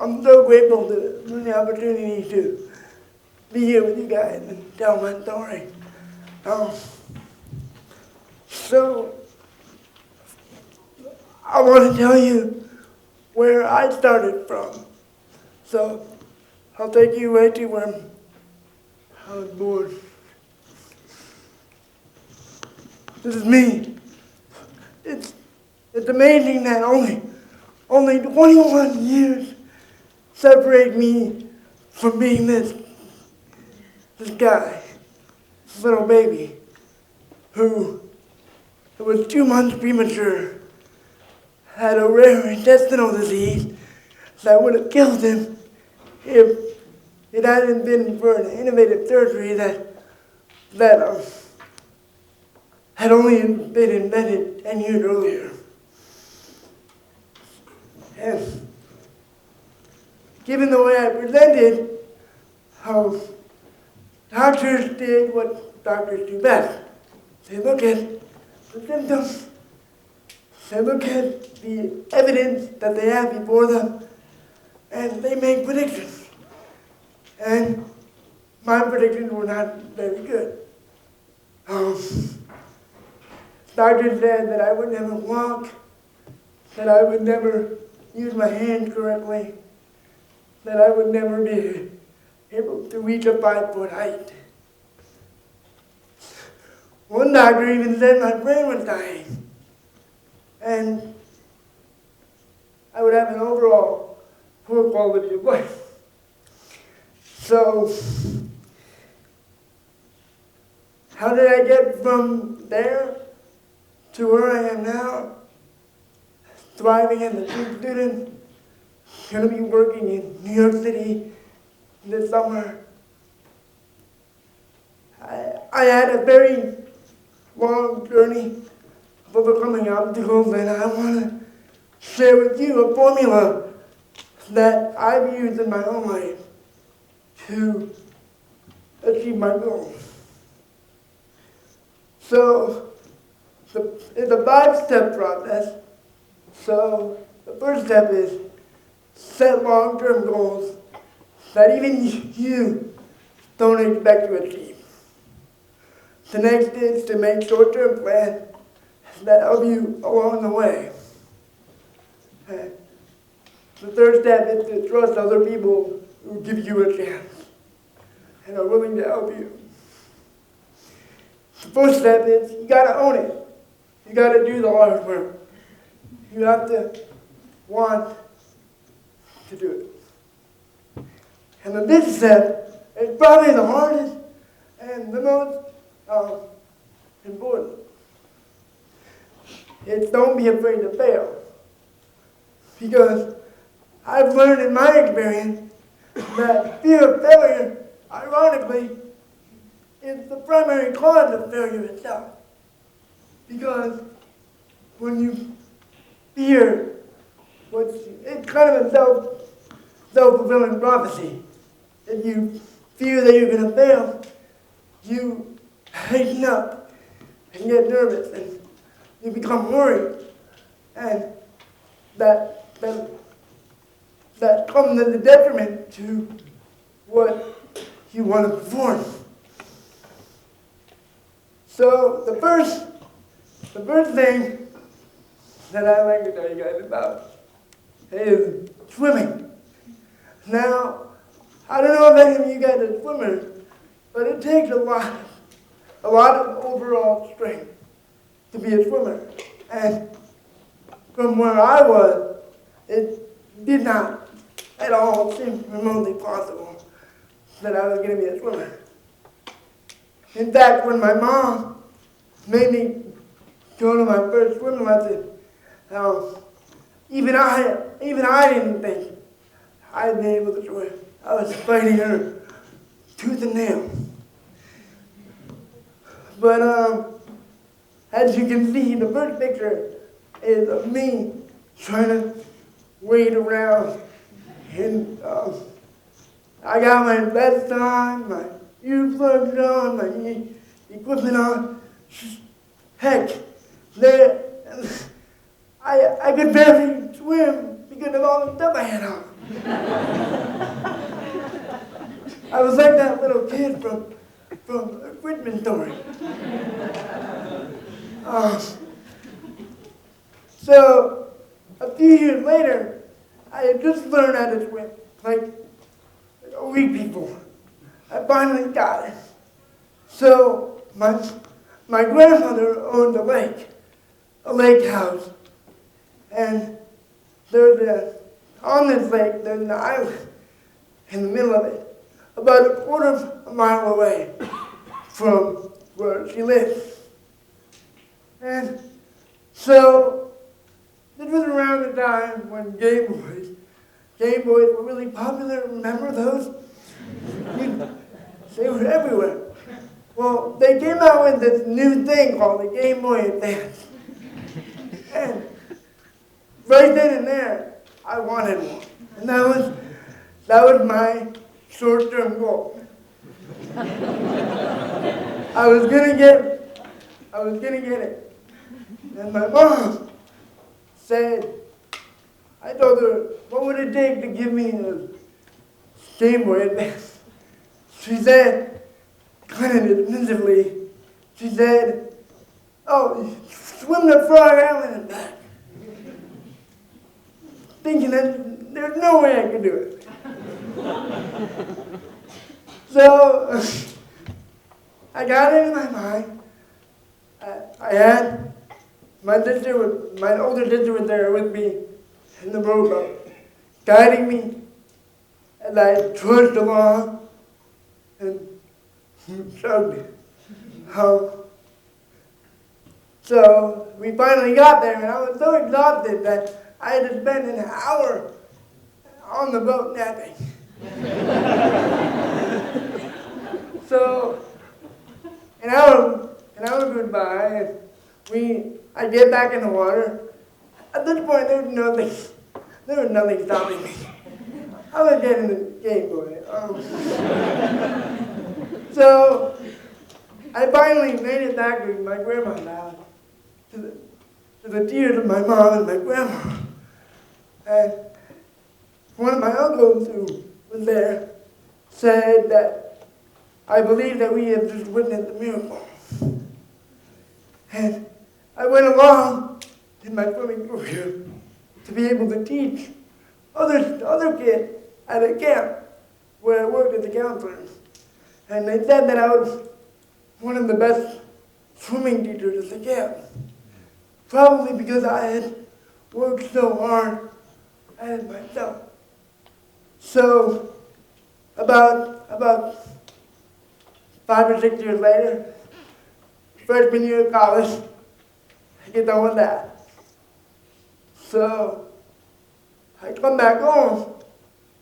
I'm so grateful for the opportunity to be here with you guys and tell my story. Um, so, I want to tell you where I started from. So, I'll take you right to where I was born. This is me. It's amazing that only 21 years separate me from being this guy, this little baby, who was 2 months premature, had a rare intestinal disease that would have killed him if it hadn't been for an innovative surgery that had only been invented 10 years earlier. And given the way I presented, doctors did what doctors do best. They look at the symptoms, they look at the evidence that they have before them, and they make predictions. And my predictions were not very good. Doctors said that I would never walk, that I would never use my hands correctly, that I would never be able to reach a 5-foot height. One doctor even said my brain was dying, and I would have an overall poor quality of life. So, how did I get from there to where I am now? Thriving as a good student, going to be working in New York City this summer. I had a very long journey of overcoming obstacles, and I want to share with you a formula that I've used in my own life to achieve my goals. So, it's a 5-step process. So, the first step is set long-term goals that even you don't expect to achieve. The next is to make short-term plans that help you along the way. Okay. The third step is to trust other people who give you a chance and are willing to help you. The fourth step is you gotta own it. You gotta do the hard work. You have to want to do it. And the fifth step is probably the hardest and the most important. It's don't be afraid to fail. Because I've learned in my experience that fear of failure, ironically, is the primary cause of failure itself. Because when you fear, it's kind of a self-fulfilling prophecy. If you fear that you're going to fail, you tighten up and get nervous and you become worried. And that comes as a detriment to what you want to perform. So the first thing that I like to tell you guys about is swimming. Now, I don't know if any of you guys are swimmers, but it takes a lot of overall strength to be a swimmer. And from where I was, it did not at all seem remotely possible that I was going to be a swimmer. In fact, when my mom made me go to my first swimming lesson, even I didn't think I'd be able to swim. I was fighting her tooth and nail. But as you can see, the first picture is of me trying to wade around. And I got my vest on, my earplugs on, my equipment on. Heck, I could barely swim because of all the stuff I had on. I was like that little kid from a Whitman story. So, a few years later, I had just learned how to swim, like a week before. I finally got it. So, my grandmother owned a lake house. And on this lake, there's an island in the middle of it, about a quarter of a mile away from where she lives. And so, this was around the time when Game Boys were really popular. Remember those? They were everywhere. Well, they came out with this new thing called the Game Boy Advance. And right then and there, I wanted one. And that was my short-term goal. I was gonna get it. And my mom said, I told her, what would it take to give me a Game Boy Advance? She said, kind of dismissively, she said, oh, swim to Frog Island and back. Thinking that there's no way I could do it. So, I got it in my mind. I had my older sister was there with me in the rowboat, guiding me as I trudged along and showed me how. So we finally got there, and I was so exhausted that I had to spend an hour on the boat napping. So an hour goes by, and I get back in the water. At this point, there was nothing stopping me. I was getting the Game Boy. So I finally made it back to my grandma's house, to the tears of my mom and my grandma. And one of my uncles who was there said that I believe that we had just witnessed a miracle. And I went along in my swimming career to be able to teach other kids at a camp where I worked as a counselor. And they said that I was one of the best swimming teachers at the camp. Probably because I had worked so hard at it myself. So, about 5 or 6 years later, freshman year of college, I get done with that. So, I come back home,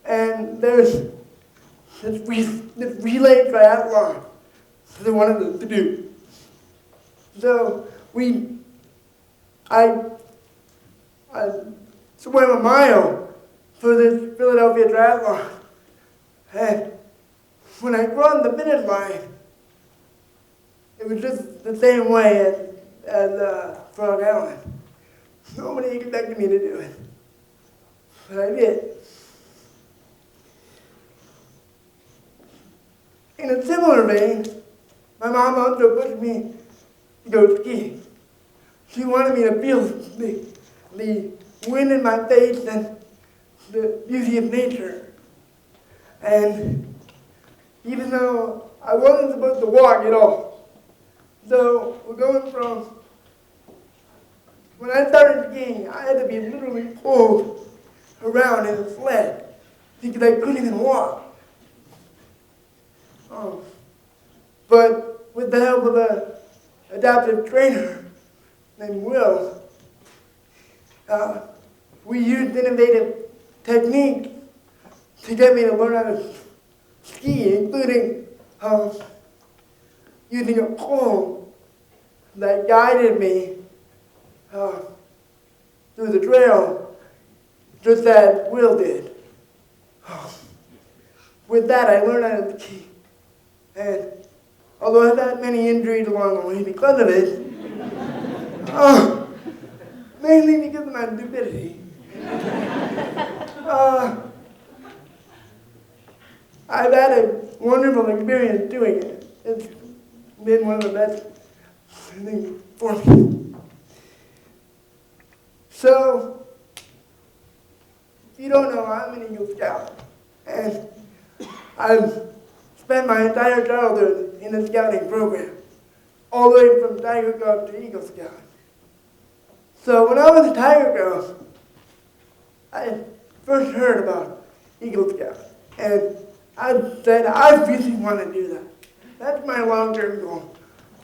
and there's this relay triathlon that they wanted us to do. So, I swam a mile for this Philadelphia triathlon. And when I crossed the finish line, it was just the same way as Frog Island. Nobody expected me to do it, but I did. In a similar vein, my mom also pushed me to go skiing. She wanted me to feel the wind in my face and the beauty of nature. And even though I wasn't supposed to walk at all, so we're going from, when I started skiing, I had to be literally pulled around in a sled because I couldn't even walk. But with the help of an adaptive trainer named Will, we used innovative techniques to get me to learn how to ski, including using a pole that guided me through the trail, just as Will did. With that, I learned how to ski. And although I've had many injuries along the way because of it, mainly because of my stupidity, I've had a wonderful experience doing it. It's been one of the best things for me. So, if you don't know, I'm an Eagle Scout, and I've spent my entire childhood in the scouting program, all the way from Tiger Cub to Eagle Scout. So when I was a Tiger Cub, I first heard about Eagle Scout, and I said, I really want to do that. That's my long-term goal.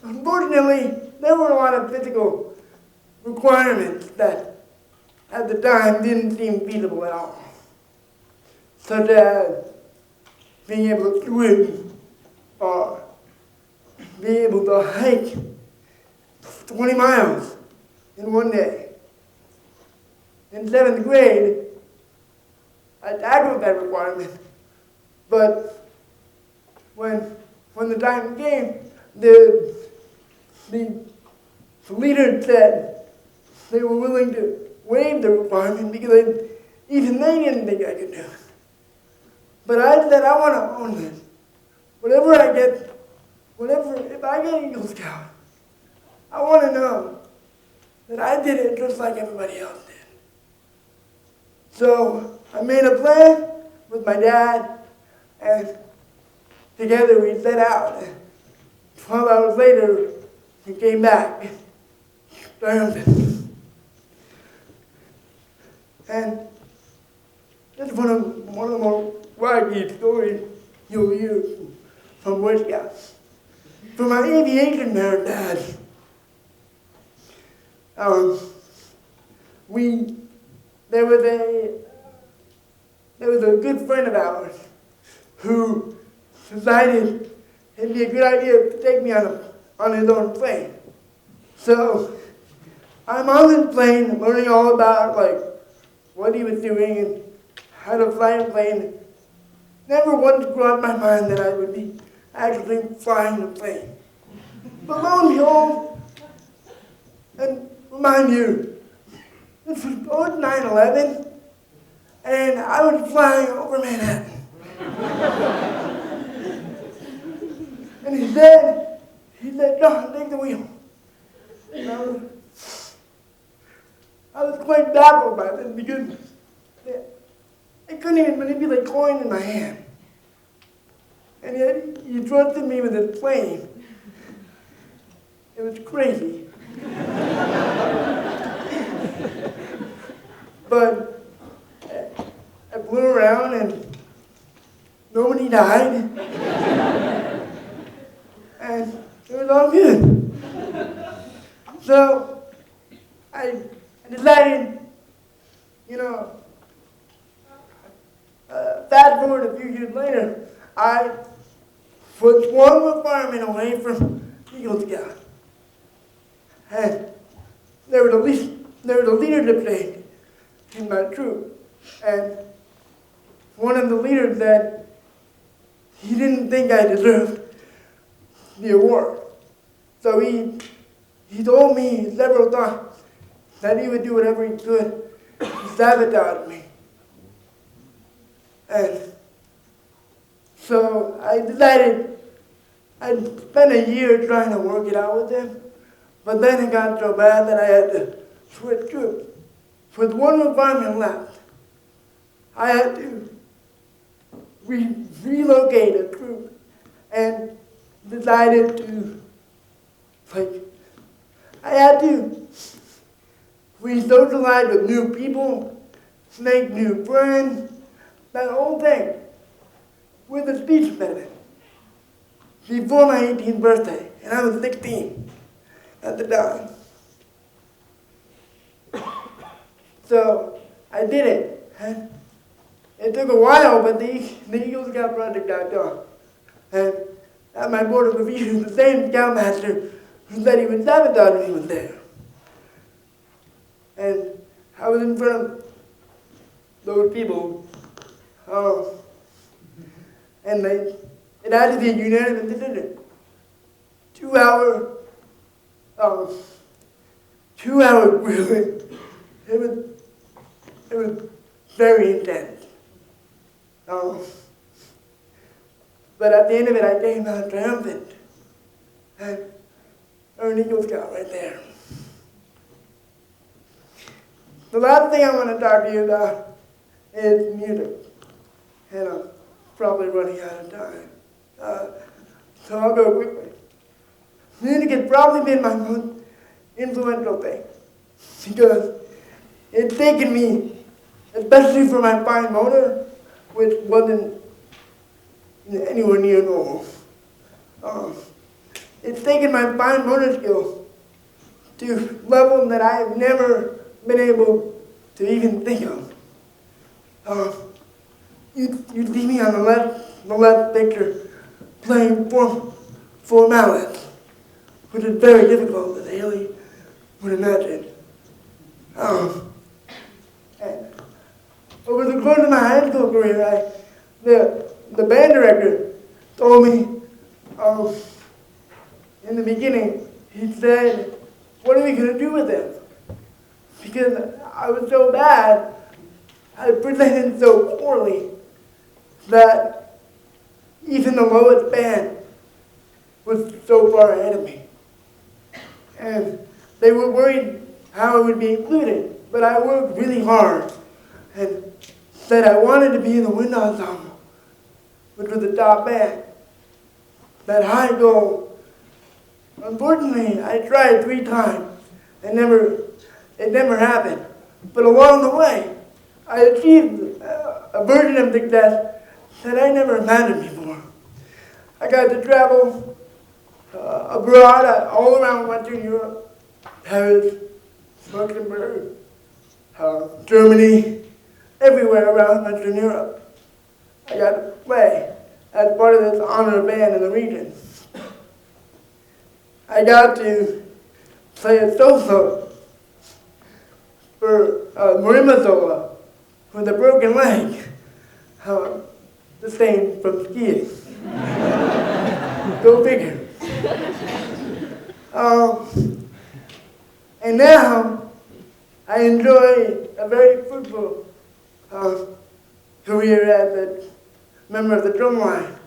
Unfortunately, there were a lot of physical requirements that at the time didn't seem feasible at all, such as being able to swim or being able to hike 20 miles in one day. In 7th grade, I tackled that requirement, but when the time came, the leader said they were willing to waive the requirement because even they didn't think I could do it. But I said, I want to own this. If I get Eagle Scout, I want to know that I did it just like everybody else did. So I made a plan with my dad, and together we set out. 12 hours later, he came back triumphant. And this is one of the more wacky stories you'll use from Boy Scouts. For my aviation nerd dad, there was a good friend of ours who decided it'd be a good idea to take me on his own plane. So I'm on this plane learning all about what he was doing and how to fly a plane. Never once crossed my mind that I would be actually flying the plane. But lo and behold, and remind you, this was post 9/11, and I was flying over Manhattan. And he said, John, take the wheel. And I was quite baffled by this because I couldn't even manipulate coin in my hand. And yet he trusted me with his plane. It was crazy. But I flew around and nobody died. And it was all good. So I decided, fast forward a few years later, I was one requirement away from Eagle Scout. And there was a leadership thing in my troop. And one of the leaders said he didn't think I deserved the award. So he told me several times that he would do whatever he could to sabotage me. And so I decided I'd spend a year trying to work it out with him, but then it got so bad that I had to switch troops. With one requirement left, I had to relocate a troop and decided to, I had to re-socialize with new people, make new friends, that whole thing, with a speech impediment, before my 18th birthday, and I was 16 at the time. So I did it. And it took a while, but the Eagle Scout project got done. And at my board of review, the same scoutmaster who said he would sabotage me was there. And I was in front of those people, and it had to be a unanimous decision. 2 hour grilling. It was very intense. But at the end of it, I came out triumphant. And earned Eagle Scout right there. The last thing I want to talk to you about is music. And I'm probably running out of time. So I'll go quickly. Music has probably been my most influential thing. Because it's taken me, especially for my fine motor, which wasn't anywhere near normal. It's taken my fine motor skills to levels that I have never been able to even think of. You see me on the left picture playing four mallets, which is very difficult, as Haley would imagine. And over the course of my high school career, the band director told me, in the beginning, he said, "What are we going to do with them?" Because I was so bad, I presented so poorly, that even the lowest band was so far ahead of me. And they were worried how I would be included. But I worked really hard and said I wanted to be in the wind ensemble, which was the top band. That high goal. Unfortunately, I tried 3 times. It never happened. But along the way, I achieved a version of success that I never imagined before. I got to travel abroad, all around Western Europe, Paris, Luxembourg, Germany, everywhere around Western Europe. I got to play as part of this honor band in the region. I got to play a solo for marimba solo with a broken leg, the same from skiing. Go figure. And now I enjoy a very fruitful career as a member of the drum line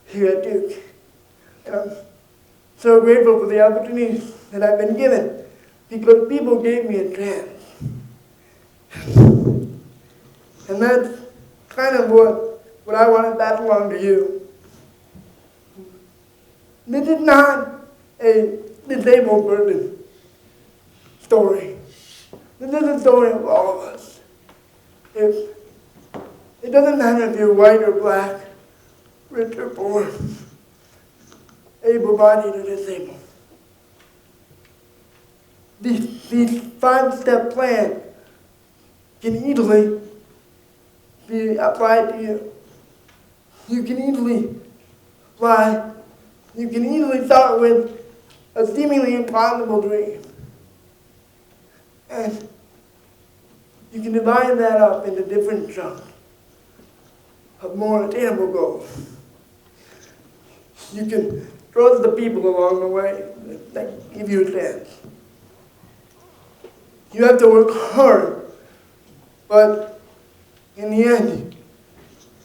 here at Duke. And I'm so grateful for the opportunities that I've been given because people gave me a chance. And that's kind of what I want to pass along to you. This is not a disabled person story. This is a story of all of us. It doesn't matter if you're white or black, rich or poor, able-bodied or disabled. These 5-step plan can easily be applied to you. You can easily start with a seemingly impossible dream. And you can divide that up into different chunks of more attainable goals. You can trust the people along the way that give you a chance. You have to work hard, but in the end,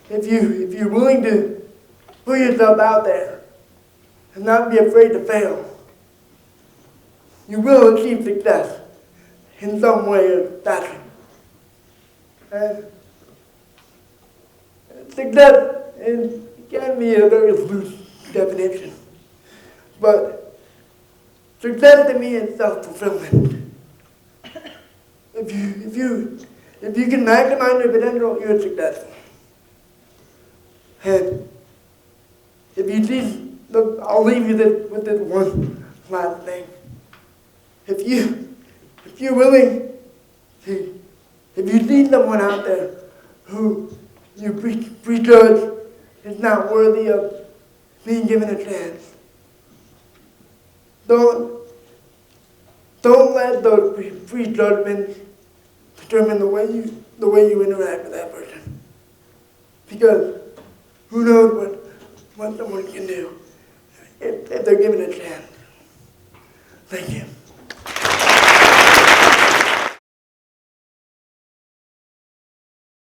if you're willing to put yourself out there and not be afraid to fail, you will achieve success in some way or fashion. And success can be a very loose definition, but success to me is self-fulfillment. If you can maximize your potential, you're successful. And if you see, I'll leave you with this one last thing. If you're willing to, if you see someone out there who you prejudge is not worthy of being given a chance, don't let those prejudgments determine the way you interact with that person. Because who knows what someone can do if they're given a chance. Thank you.